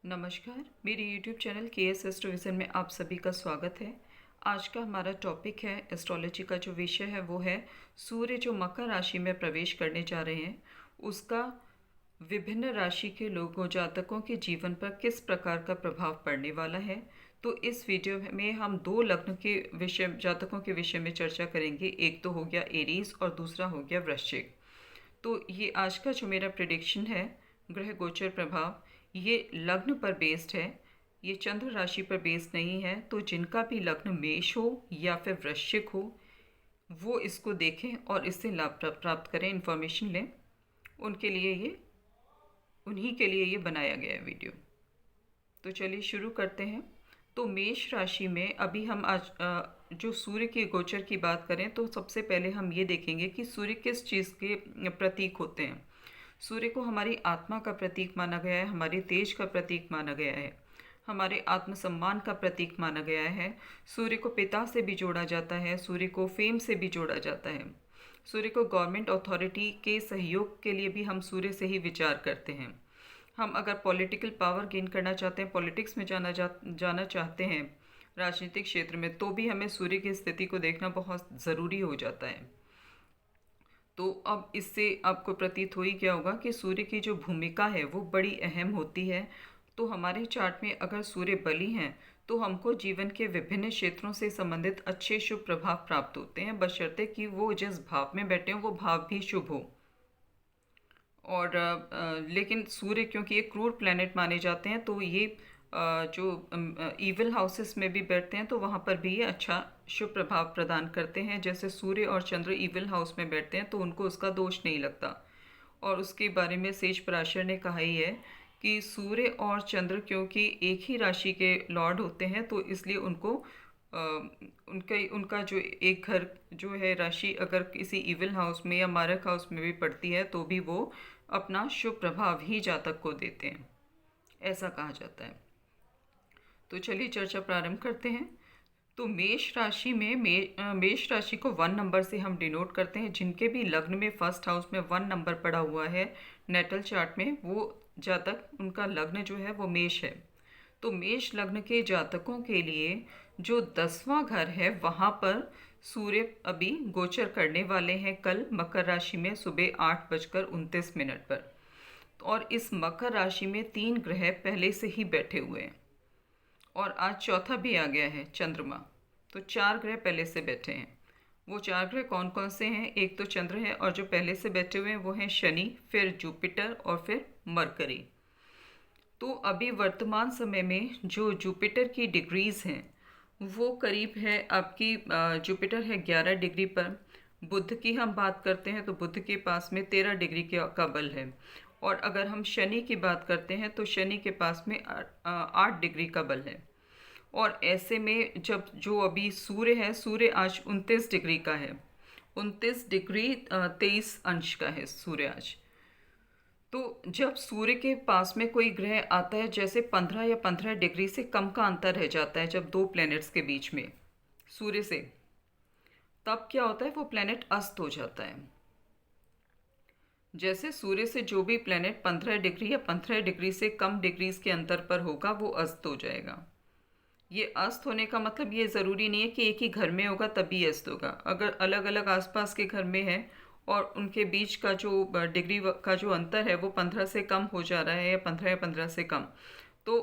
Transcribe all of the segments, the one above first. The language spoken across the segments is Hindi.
नमस्कार, मेरे YouTube चैनल KS एस्ट्रोविज़न में आप सभी का स्वागत है। आज का हमारा टॉपिक है एस्ट्रोलॉजी का जो विषय है वो है सूर्य जो मकर राशि में प्रवेश करने जा रहे हैं उसका विभिन्न राशि के लोगों जातकों के जीवन पर किस प्रकार का प्रभाव पड़ने वाला है। तो इस वीडियो में हम दो लग्न के विषय जातकों के विषय में चर्चा करेंगे। एक तो हो गया एरीज और दूसरा हो गया वृश्चिक। तो ये आज का जो मेरा प्रेडिक्शन है ग्रह गोचर प्रभाव ये लग्न पर बेस्ड है, ये चंद्र राशि पर बेस्ड नहीं है। तो जिनका भी लग्न मेष हो या फिर वृश्चिक हो वो इसको देखें और इससे लाभ प्राप्त करें, इन्फॉर्मेशन लें। उन्हीं के लिए ये बनाया गया है वीडियो। तो चलिए शुरू करते हैं। तो मेष राशि में अभी हम आज जो सूर्य के गोचर की बात करें तो सबसे पहले हम ये देखेंगे कि सूर्य किस चीज़ के प्रतीक होते हैं। सूर्य को हमारी आत्मा का प्रतीक माना गया है, हमारे तेज का प्रतीक माना गया है, हमारे आत्मसम्मान का प्रतीक माना गया है। सूर्य को पिता से भी जोड़ा जाता है, सूर्य को फेम से भी जोड़ा जाता है। सूर्य को गवर्नमेंट अथॉरिटी के सहयोग के लिए भी हम सूर्य से ही विचार करते हैं। हम अगर पॉलिटिकल पावर गेन करना चाहते हैं, पॉलिटिक्स में जाना चाहते हैं राजनीतिक क्षेत्र में, तो भी हमें सूर्य की स्थिति को देखना बहुत ज़रूरी हो जाता है। तो अब इससे आपको प्रतीत हो ही क्या होगा कि सूर्य की जो भूमिका है वो बड़ी अहम होती है। तो हमारे चार्ट में अगर सूर्य बली हैं तो हमको जीवन के विभिन्न क्षेत्रों से संबंधित अच्छे शुभ प्रभाव प्राप्त होते हैं, बशर्ते कि वो जिस भाव में बैठे हों वो भाव भी शुभ हो। और लेकिन सूर्य क्योंकि ये क्रूर प्लैनेट माने जाते हैं तो ये जो ईविल हाउसेस में भी बैठते हैं तो वहाँ पर भी ये अच्छा शुभ प्रभाव प्रदान करते हैं। जैसे सूर्य और चंद्र ईविल हाउस में बैठते हैं तो उनको उसका दोष नहीं लगता। और उसके बारे में सेज पराशर ने कहा ही है कि सूर्य और चंद्र क्योंकि एक ही राशि के लॉर्ड होते हैं तो इसलिए उनको उनका जो एक घर जो है राशि अगर किसी ईविल हाउस में या मारक हाउस में भी पड़ती है तो भी वो अपना शुभ प्रभाव ही जातक को देते हैं, ऐसा कहा जाता है। तो चलिए चर्चा प्रारंभ करते हैं। तो मेष राशि में मेष राशि को 1 नंबर से हम डिनोट करते हैं। जिनके भी लग्न में फर्स्ट हाउस में 1 नंबर पड़ा हुआ है नेटल चार्ट में, वो जातक उनका लग्न जो है वो मेष है। तो मेष लग्न के जातकों के लिए जो 10वां घर है वहाँ पर सूर्य अभी गोचर करने वाले हैं कल मकर राशि में सुबह 8:29 पर। और इस मकर राशि में 3 ग्रह पहले से ही बैठे हुए हैं और आज चौथा भी आ गया है चंद्रमा। तो 4 ग्रह पहले से बैठे हैं। वो 4 ग्रह कौन कौन से हैं? एक तो चंद्र है और जो पहले से बैठे हुए हैं वो हैं शनि, फिर जुपिटर और फिर मरकरी। तो अभी वर्तमान समय में जो जुपिटर की डिग्रीज हैं वो करीब है आपकी जुपिटर है 11 डिग्री पर। बुध की हम बात करते हैं तो बुध के पास में 13 डिग्री का बल है। और अगर हम शनि की बात करते हैं तो शनि के पास में 8 डिग्री का बल है। और ऐसे में जब जो अभी सूर्य है, सूर्य आज 29 डिग्री का है, 29 डिग्री 23 अंश का है सूर्य आज। तो जब सूर्य के पास में कोई ग्रह आता है, जैसे 15 या 15 डिग्री से कम का अंतर रह जाता है जब दो प्लैनेट्स के बीच में सूर्य से, तब क्या होता है वो प्लैनेट अस्त हो जाता है। जैसे सूर्य से जो भी प्लैनेट 15 डिग्री या 15 डिग्री से कम डिग्रीज के अंतर पर होगा वो अस्त हो जाएगा। ये अस्त होने का मतलब ये ज़रूरी नहीं है कि एक ही घर में होगा तभी अस्त होगा। अगर अलग अलग आसपास के घर में है और उनके बीच का जो डिग्री का जो अंतर है वो 15 से कम हो जा रहा है या 15 से कम, तो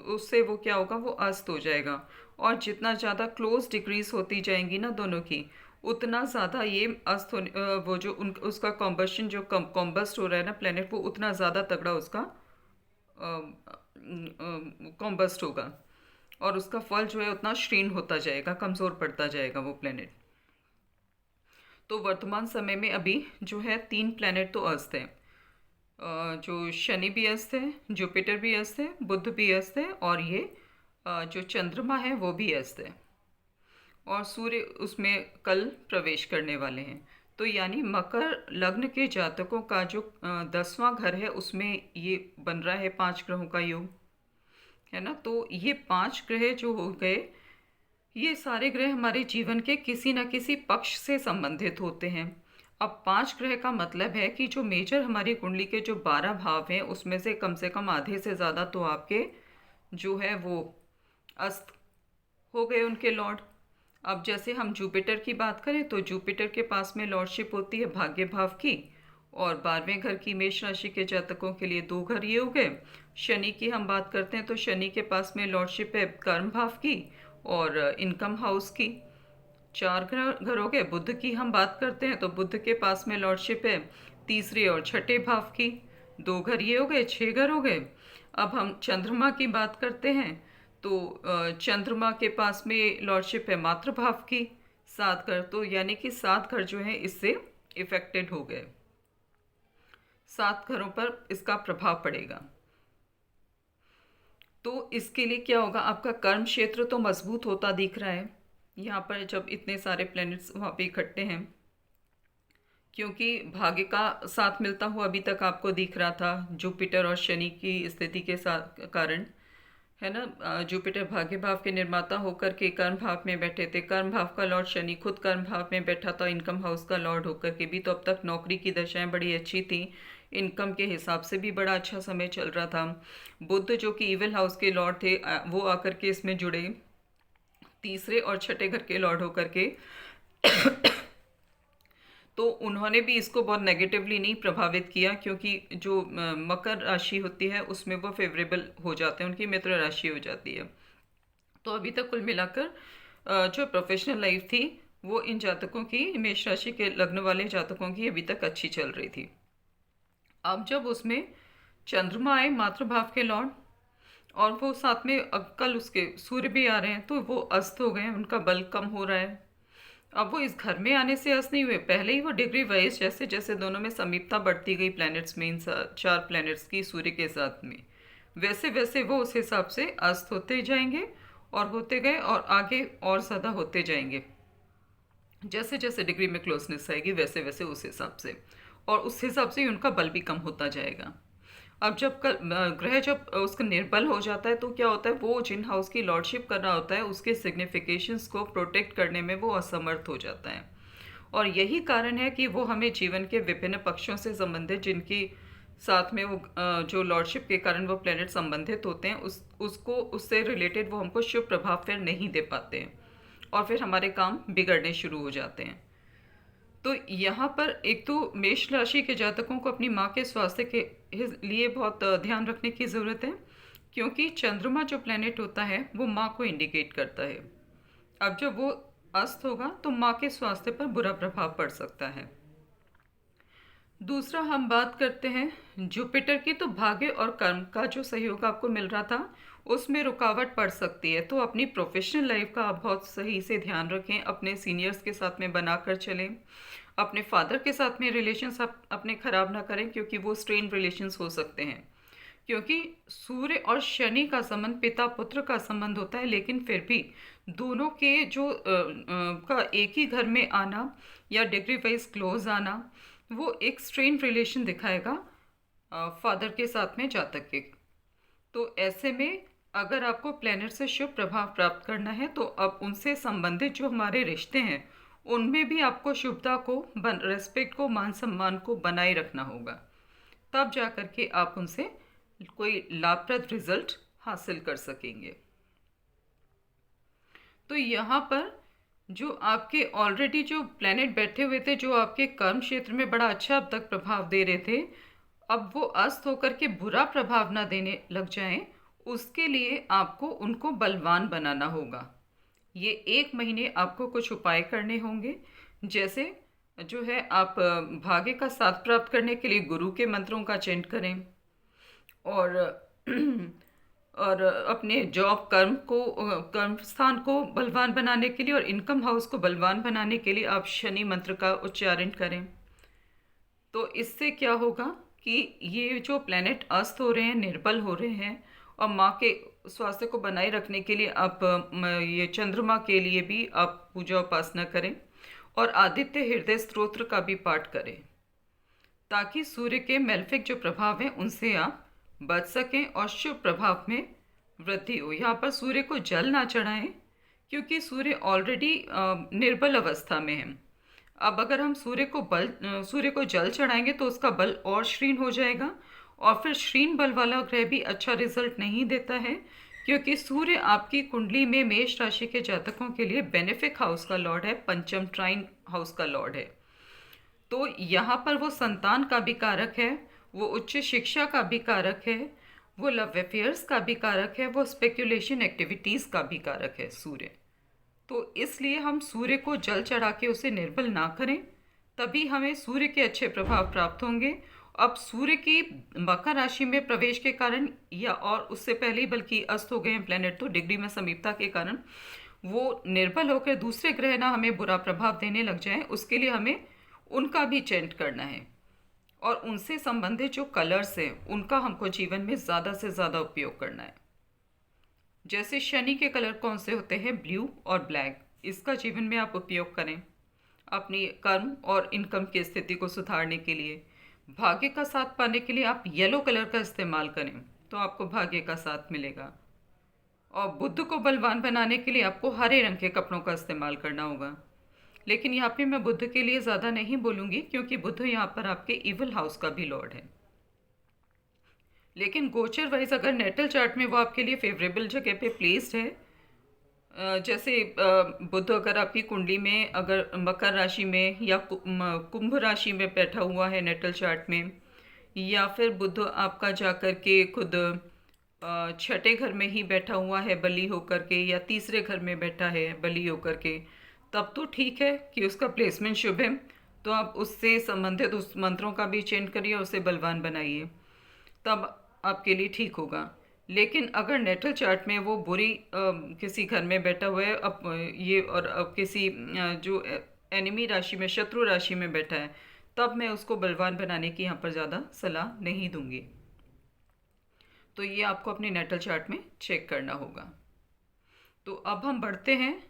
उससे वो क्या होगा, वो अस्त हो जाएगा। और जितना ज़्यादा क्लोज डिग्रीज होती जाएंगी ना दोनों की, उतना ज़्यादा ये अस्त होने वो जो उसका कॉम्बस्शन जो कॉम्बस्ट हो रहा है ना प्लेनेट, वो उतना ज़्यादा तगड़ा उसका कॉम्बस्ट होगा और उसका फल जो है उतना क्षीण होता जाएगा, कमज़ोर पड़ता जाएगा वो प्लेनेट। तो वर्तमान समय में अभी जो है 3 प्लेनेट तो अस्त हैं। जो शनि भी अस्त है, जुपिटर भी अस्त है, बुध भी अस्त है और ये जो चंद्रमा है वो भी अस्त है। और सूर्य उसमें कल प्रवेश करने वाले हैं। तो यानी मकर लग्न के जातकों का जो 10वां घर है उसमें ये बन रहा है 5 ग्रहों का योग, है ना। तो ये 5 ग्रह जो हो गए, ये सारे ग्रह हमारे जीवन के किसी न किसी पक्ष से संबंधित होते हैं। अब 5 ग्रह का मतलब है कि जो मेजर हमारी कुंडली के जो 12 भाव हैं उसमें से कम आधे से ज़्यादा तो आपके जो है वो अस्त हो गए उनके लॉर्ड। अब जैसे हम जुपिटर की बात करें तो जुपिटर के पास में लॉर्डशिप होती है भाग्य भाव की, और 12वें घर की मेष राशि के जातकों के लिए 2 घर ये हो गए। शनि की हम बात करते हैं तो शनि के पास में लॉर्डशिप है कर्म भाव की और इनकम हाउस की, 4 घर हो गए। बुध की हम बात करते हैं तो बुध के पास में लॉर्डशिप है तीसरे और छठे भाव की, 2 घर ये हो गए, 6 घर हो गए। अब हम चंद्रमा की बात करते हैं तो चंद्रमा के पास में लॉर्डशिप है मातृ भाव की, 7 घर, तो यानी कि 7 घर जो है इससे इफेक्टेड हो गए, 7 घरों पर इसका प्रभाव पड़ेगा। तो इसके लिए क्या होगा, आपका कर्म क्षेत्र तो मजबूत होता दिख रहा है यहाँ पर जब इतने सारे प्लैनेट्स वहाँ पे इकट्ठे हैं, क्योंकि भाग्य का साथ मिलता हुआ अभी तक आपको दिख रहा था जुपिटर और शनि की स्थिति के साथ कारण, है ना। जुपिटर भाग्य भाव के निर्माता होकर के कर्म भाव में बैठे थे, कर्म भाव का लॉर्ड शनि खुद कर्म भाव में बैठा था इनकम हाउस का लॉर्ड होकर के भी, तो अब तक नौकरी की दशाएं बड़ी अच्छी थी, इनकम के हिसाब से भी बड़ा अच्छा समय चल रहा था। बुध जो कि इविल हाउस के लॉर्ड थे वो आकर के इसमें जुड़े, तीसरे और छठे घर के लॉर्ड होकर के तो उन्होंने भी इसको बहुत नेगेटिवली नहीं प्रभावित किया, क्योंकि जो मकर राशि होती है उसमें वो फेवरेबल हो जाते हैं, उनकी मित्र राशि हो जाती है। तो अभी तक कुल मिलाकर जो प्रोफेशनल लाइफ थी वो इन जातकों की, मेष राशि के लग्न वाले जातकों की अभी तक अच्छी चल रही थी। अब जब उसमें चंद्रमा आए मातृभाव के लॉर्ड, और वो साथ में कल उसके सूर्य भी आ रहे हैं, तो वो अस्त हो गए, उनका बल कम हो रहा है। अब वो इस घर में आने से अस्त नहीं हुए, पहले ही वो डिग्री वाइज जैसे जैसे दोनों में समीपता बढ़ती गई प्लैनेट्स में, इन 4 प्लैनेट्स की सूर्य के साथ में, वैसे वैसे वो उस हिसाब से अस्त होते जाएंगे और होते गए और आगे और ज़्यादा होते जाएंगे, जैसे जैसे डिग्री में क्लोजनेस आएगी वैसे वैसे उस हिसाब से, और उस हिसाब से ही उनका बल भी कम होता जाएगा। अब जब ग्रह जब उसका निर्बल हो जाता है तो क्या होता है, वो जिन हाउस की लॉर्डशिप कर रहा होता है उसके सिग्निफिकेशंस को प्रोटेक्ट करने में वो असमर्थ हो जाता है, और यही कारण है कि वो हमें जीवन के विभिन्न पक्षों से संबंधित, जिनकी साथ में वो जो लॉर्डशिप के कारण वो प्लेनेट संबंधित होते हैं, उसको उससे रिलेटेड वो हमको शुभ प्रभाव फिर नहीं दे पाते हैं, और फिर हमारे काम बिगड़ने शुरू हो जाते हैं। तो यहाँ पर एक तो मेष राशि के जातकों को अपनी माँ के स्वास्थ्य के लिए बहुत ध्यान रखने की ज़रूरत है, क्योंकि चंद्रमा जो प्लेनेट होता है वो माँ को इंडिकेट करता है। अब जब वो अस्त होगा तो माँ के स्वास्थ्य पर बुरा प्रभाव पड़ सकता है। दूसरा हम बात करते हैं जुपिटर की, तो भाग्य और कर्म का जो सहयोग आपको मिल रहा था उसमें रुकावट पड़ सकती है, तो अपनी प्रोफेशनल लाइफ का आप बहुत सही से ध्यान रखें, अपने सीनियर्स के साथ में बनाकर चलें, अपने फादर के साथ में रिलेशंस आप अपने ख़राब ना करें, क्योंकि वो स्ट्रेन रिलेशंस हो सकते हैं, क्योंकि सूर्य और शनि का संबंध पिता पुत्र का संबंध होता है, लेकिन फिर भी दोनों के जो का एक ही घर में आना या डिग्री वाइज क्लोज आना वो एक स्ट्रेन रिलेशन दिखाएगा फादर के साथ में जातक के। तो ऐसे में अगर आपको प्लैनेट से शुभ प्रभाव प्राप्त करना है तो अब उनसे संबंधित जो हमारे रिश्ते हैं उनमें भी आपको शुभता को रेस्पेक्ट को, मान सम्मान को बनाए रखना होगा, तब जा कर के आप उनसे कोई लाभप्रद रिजल्ट हासिल कर सकेंगे। तो यहाँ पर जो आपके ऑलरेडी जो प्लैनेट बैठे हुए थे, जो आपके कर्म क्षेत्र में बड़ा अच्छा अब तक प्रभाव दे रहे थे, अब वो अस्त होकर के बुरा प्रभाव ना देने लग जाएं, उसके लिए आपको उनको बलवान बनाना होगा। ये 1 महीने आपको कुछ उपाय करने होंगे, जैसे जो है आप भाग्य का साथ प्राप्त करने के लिए गुरु के मंत्रों का चयन करें, और और अपने जॉब कर्म स्थान को बलवान बनाने के लिए और इनकम हाउस को बलवान बनाने के लिए आप शनि मंत्र का उच्चारण करें। तो इससे क्या होगा कि ये जो प्लैनेट अस्त हो रहे हैं, निर्बल हो रहे हैं, और माँ के स्वास्थ्य को बनाए रखने के लिए आप ये चंद्रमा के लिए भी आप पूजा उपासना करें, और आदित्य हृदय स्तोत्र का भी पाठ करें, ताकि सूर्य के मेलेफिक जो प्रभाव हैं उनसे आप बच सकें और शुभ प्रभाव में वृद्धि हो। यहाँ पर सूर्य को जल ना चढ़ाएं, क्योंकि सूर्य ऑलरेडी निर्बल अवस्था में है। अब अगर हम सूर्य को जल चढ़ाएंगे तो उसका बल और क्षीण हो जाएगा, और फिर क्षीण बल वाला ग्रह भी अच्छा रिजल्ट नहीं देता है, क्योंकि सूर्य आपकी कुंडली में मेष राशि के जातकों के लिए बेनिफिक हाउस का लॉर्ड है, पंचम ट्राइन हाउस का लॉर्ड है। तो यहाँ पर वो संतान का भी कारक है, वो उच्च शिक्षा का भी कारक है, वो लव अफेयर्स का भी कारक है, वो स्पेक्यूलेशन एक्टिविटीज़ का भी कारक है सूर्य। तो इसलिए हम सूर्य को जल चढ़ा के उसे निर्बल ना करें, तभी हमें सूर्य के अच्छे प्रभाव प्राप्त होंगे। अब सूर्य की मकर राशि में प्रवेश के कारण, या और उससे पहले ही बल्कि अस्त हो गए हैं प्लेनेट, तो डिग्री में समीपता के कारण वो निर्बल होकर दूसरे ग्रह ना हमें बुरा प्रभाव देने लग जाएं, उसके लिए हमें उनका भी चेंट करना है, और उनसे संबंधित जो कलर्स हैं उनका हमको जीवन में ज़्यादा से ज़्यादा उपयोग करना है। जैसे शनि के कलर कौन से होते हैं, ब्लू और ब्लैक, इसका जीवन में आप उपयोग करें अपनी कर्म और इनकम की स्थिति को सुधारने के लिए। भाग्य का साथ पाने के लिए आप येलो कलर का इस्तेमाल करें तो आपको भाग्य का साथ मिलेगा। और बुद्ध को बलवान बनाने के लिए आपको हरे रंग के कपड़ों का इस्तेमाल करना होगा। लेकिन यहाँ पे मैं बुद्ध के लिए ज़्यादा नहीं बोलूँगी, क्योंकि बुद्ध यहाँ पर आपके इवल हाउस का भी लॉर्ड है। लेकिन गोचर वाइज अगर नेटल चार्ट में वो आपके लिए फेवरेबल जगह पे प्लेस्ड है, जैसे बुध अगर आपकी कुंडली में अगर मकर राशि में या कुंभ राशि में बैठा हुआ है नेटल चार्ट में, या फिर बुध आपका जाकर के खुद छठे घर में ही बैठा हुआ है बली होकर के, या तीसरे घर में बैठा है बली होकर के, तब तो ठीक है कि उसका प्लेसमेंट शुभ है, तो आप उससे संबंधित उस मंत्रों का भी चेंज करिए, उसे बलवान बनाइए, तब आपके लिए ठीक होगा। लेकिन अगर नेटल चार्ट में वो बुरी किसी घर में बैठा हुआ है, अब ये और अब किसी जो एनिमी राशि में, शत्रु राशि में बैठा है, तब मैं उसको बलवान बनाने की यहाँ पर ज़्यादा सलाह नहीं दूंगी। तो ये आपको अपने नेटल चार्ट में चेक करना होगा। तो अब हम बढ़ते हैं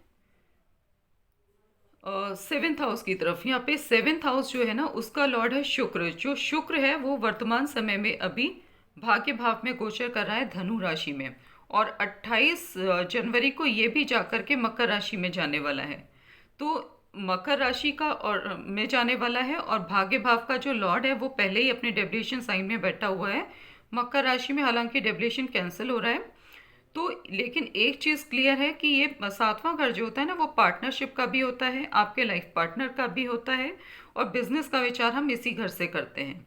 सेवेंथ हाउस की तरफ। यहाँ पे सेवेंथ हाउस जो है ना, उसका लॉर्ड है शुक्र। जो शुक्र है वो वर्तमान समय में अभी भाग्य भाव में गोचर कर रहा है धनु राशि में, और 28 जनवरी को ये भी जाकर के मकर राशि में जाने वाला है। तो मकर राशि का और में जाने वाला है, और भाग्य भाव का जो लॉर्ड है वो पहले ही अपने डेविएशन साइन में बैठा हुआ है मकर राशि में। हालांकि डेविएशन कैंसिल हो रहा है, तो लेकिन एक चीज़ क्लियर है कि ये सातवां घर जो होता है ना, वो पार्टनरशिप का भी होता है, आपके लाइफ पार्टनर का भी होता है, और बिजनेस का विचार हम इसी घर से करते हैं।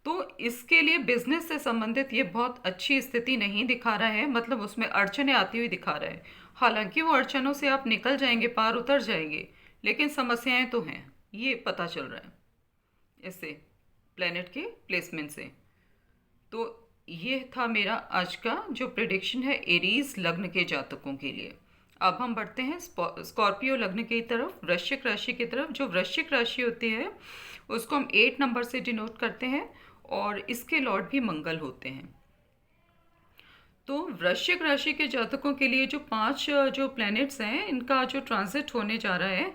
तो इसके लिए बिजनेस से संबंधित ये बहुत अच्छी स्थिति नहीं दिखा रहा है, मतलब उसमें अड़चने आती हुई दिखा रहा है। हालांकि वो अड़चनों से आप निकल जाएंगे, पार उतर जाएंगे, लेकिन समस्याएं तो हैं, ये पता चल रहा है इससे, प्लेनेट के प्लेसमेंट से। तो ये था मेरा आज का जो प्रिडिक्शन है एरीज लग्न के जातकों के लिए। अब हम बढ़ते हैं स्कॉर्पियो लग्न की तरफ, वृश्चिक राशि की तरफ। जो वृश्चिक राशि होती है उसको हम 8 नंबर से डिनोट करते हैं, और इसके लॉर्ड भी मंगल होते हैं। तो वृश्चिक राशि के जातकों के लिए जो 5 जो प्लैनेट्स हैं, इनका जो ट्रांजिट होने जा रहा है,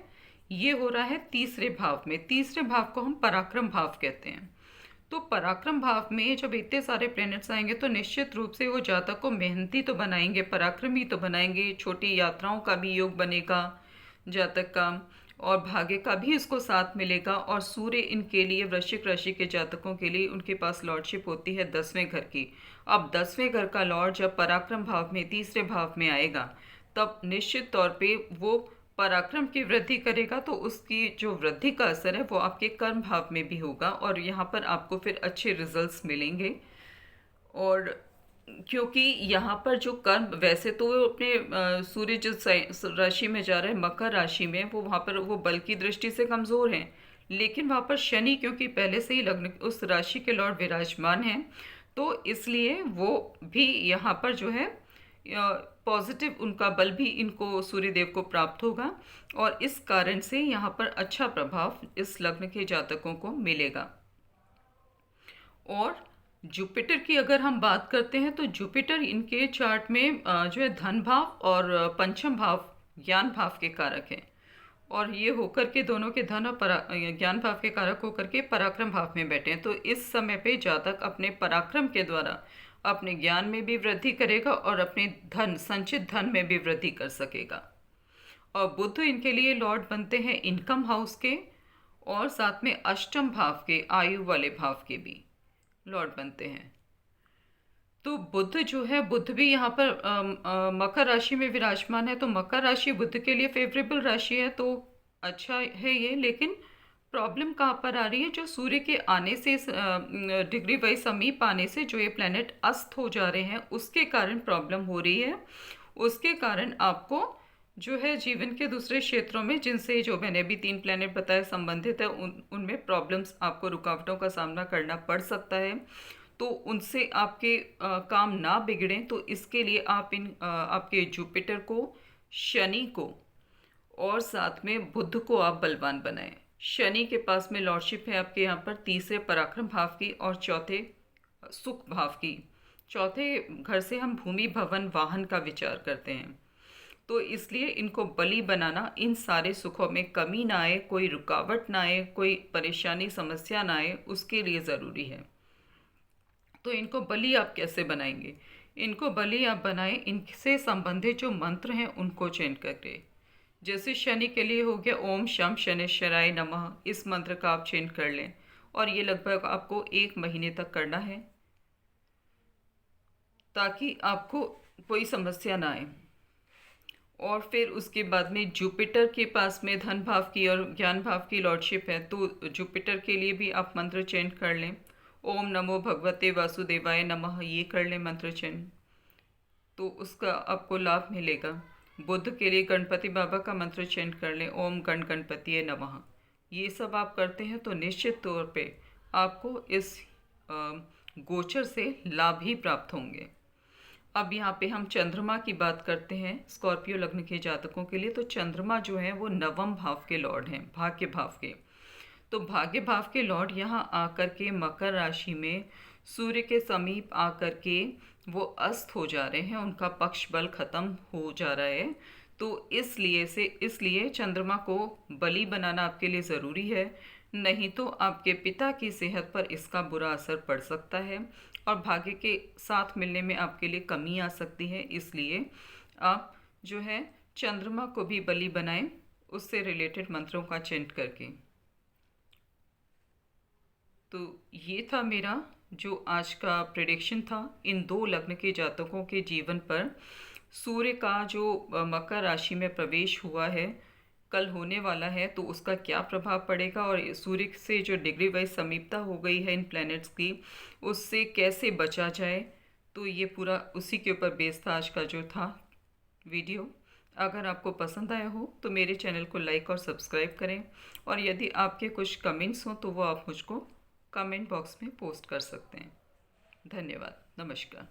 ये हो रहा है तीसरे भाव में। तीसरे भाव को हम पराक्रम भाव कहते हैं। तो पराक्रम भाव में जब इतने सारे प्लैनेट्स आएंगे तो निश्चित रूप से वो जातक को मेहनती तो बनाएंगे, पराक्रमी तो बनाएंगे, छोटी यात्राओं का भी योग बनेगा जातक का, और भाग्य का भी इसको साथ मिलेगा। और सूर्य इनके लिए, वृश्चिक राशि के जातकों के लिए, उनके पास लॉर्डशिप होती है 10वें घर की। अब 10वें घर का लॉर्ड जब पराक्रम भाव में, तीसरे भाव में आएगा, तब निश्चित तौर पे वो पराक्रम की वृद्धि करेगा, तो उसकी जो वृद्धि का असर है वो आपके कर्म भाव में भी होगा, और यहाँ पर आपको फिर अच्छे रिजल्ट्स मिलेंगे। और क्योंकि यहाँ पर जो कर्म, वैसे तो वो अपने सूर्य जो राशि में जा रहा है मकर राशि में, वो वहाँ पर वो बल की दृष्टि से कमज़ोर हैं, लेकिन वहाँ पर शनि क्योंकि पहले से ही लग्न उस राशि के लॉर्ड विराजमान हैं, तो इसलिए वो भी यहाँ पर जो है पॉजिटिव, उनका बल भी इनको सूर्यदेव को प्राप्त होगा, और इस कारण से यहाँ पर अच्छा प्रभाव इस लग्न के जातकों को मिलेगा। और जुपिटर की अगर हम बात करते हैं, तो जुपिटर इनके चार्ट में जो है धन भाव और पंचम भाव, ज्ञान भाव के कारक हैं, और ये होकर के दोनों के धन और ज्ञान भाव के कारक होकर के पराक्रम भाव में बैठे हैं। तो इस समय पे जातक अपने पराक्रम के द्वारा अपने ज्ञान में भी वृद्धि करेगा, और अपने धन, संचित धन में भी वृद्धि कर सकेगा। और बुध इनके लिए लॉर्ड बनते हैं इनकम हाउस के, और साथ में अष्टम भाव के आयु वाले भाव के भी लॉर्ड बनते हैं। तो बुध जो है, बुध भी यहाँ पर मकर राशि में विराजमान है, तो मकर राशि बुध के लिए फेवरेबल राशि है, तो अच्छा है ये। लेकिन प्रॉब्लम कहाँ पर आ रही है, जो सूर्य के आने से डिग्री वाइज समीप आने से जो ये प्लैनेट अस्त हो जा रहे हैं, उसके कारण प्रॉब्लम हो रही है। उसके कारण आपको जो है जीवन के दूसरे क्षेत्रों में, जिनसे जो मैंने अभी 3 प्लैनेट बताए संबंधित है, उनमें प्रॉब्लम्स, आपको रुकावटों का सामना करना पड़ सकता है। तो उनसे आपके काम ना बिगड़ें, तो इसके लिए आप आपके जुपिटर को, शनि को और साथ में बुध को आप बलवान बनाएं। शनि के पास में लॉर्डशिप है आपके यहाँ पर तीसरे पराक्रम भाव की और चौथे सुख भाव की। चौथे घर से हम भूमि, भवन, वाहन का विचार करते हैं, तो इसलिए इनको बलि बनाना, इन सारे सुखों में कमी ना आए, कोई रुकावट ना आए, कोई परेशानी समस्या ना आए, उसके लिए ज़रूरी है। तो इनको बलि आप कैसे बनाएंगे? इनको बलि आप बनाएं, इनसे संबंधित जो मंत्र हैं उनको चेंज करके। जैसे शनि के लिए हो गया ओम शम शनिश्चराय नमः, इस मंत्र का आप चेंज कर लें, और ये लगभग आपको 1 महीने तक करना है, ताकि आपको कोई समस्या ना आए। और फिर उसके बाद में जुपिटर के पास में धन भाव की और ज्ञान भाव की लॉर्डशिप है, तो जुपिटर के लिए भी आप मंत्र चेंज कर लें। ओम नमो भगवते वासुदेवाय नमः, ये कर लें मंत्र चेंज, तो उसका आपको लाभ मिलेगा। बुध के लिए गणपति बाबा का मंत्र चेंज कर लें, ओम गण गणपतिये नमः। ये सब आप करते हैं तो निश्चित तौर पे आपको इस गोचर से लाभ ही प्राप्त होंगे। अब यहाँ पे हम चंद्रमा की बात करते हैं स्कॉर्पियो लग्न के जातकों के लिए। तो चंद्रमा जो है वो नवम भाव के लॉर्ड हैं, भाग्य भाव के। तो भाग्य भाव के लॉर्ड यहाँ आकर के मकर राशि में सूर्य के समीप आकर के वो अस्त हो जा रहे हैं, उनका पक्ष बल खत्म हो जा रहा है। तो इसलिए चंद्रमा को बलि बनाना आपके लिए ज़रूरी है, नहीं तो आपके पिता की सेहत पर इसका बुरा असर पड़ सकता है और भाग्य के साथ मिलने में आपके लिए कमी आ सकती है। इसलिए आप जो है चंद्रमा को भी बलि बनाएं, उससे रिलेटेड मंत्रों का चेंट करके। तो ये था मेरा जो आज का प्रेडिक्शन था इन 2 लग्न के जातकों के जीवन पर। सूर्य का जो मकर राशि में प्रवेश हुआ है, कल होने वाला है, तो उसका क्या प्रभाव पड़ेगा, और सूर्य से जो डिग्री वाइज समीपता हो गई है इन प्लैनेट्स की, उससे कैसे बचा जाए। तो ये पूरा उसी के ऊपर बेस था आज का जो था वीडियो। अगर आपको पसंद आया हो तो मेरे चैनल को लाइक और सब्सक्राइब करें, और यदि आपके कुछ कमेंट्स हों तो वो आप मुझको कमेंट बॉक्स में पोस्ट कर सकते हैं। धन्यवाद। नमस्कार।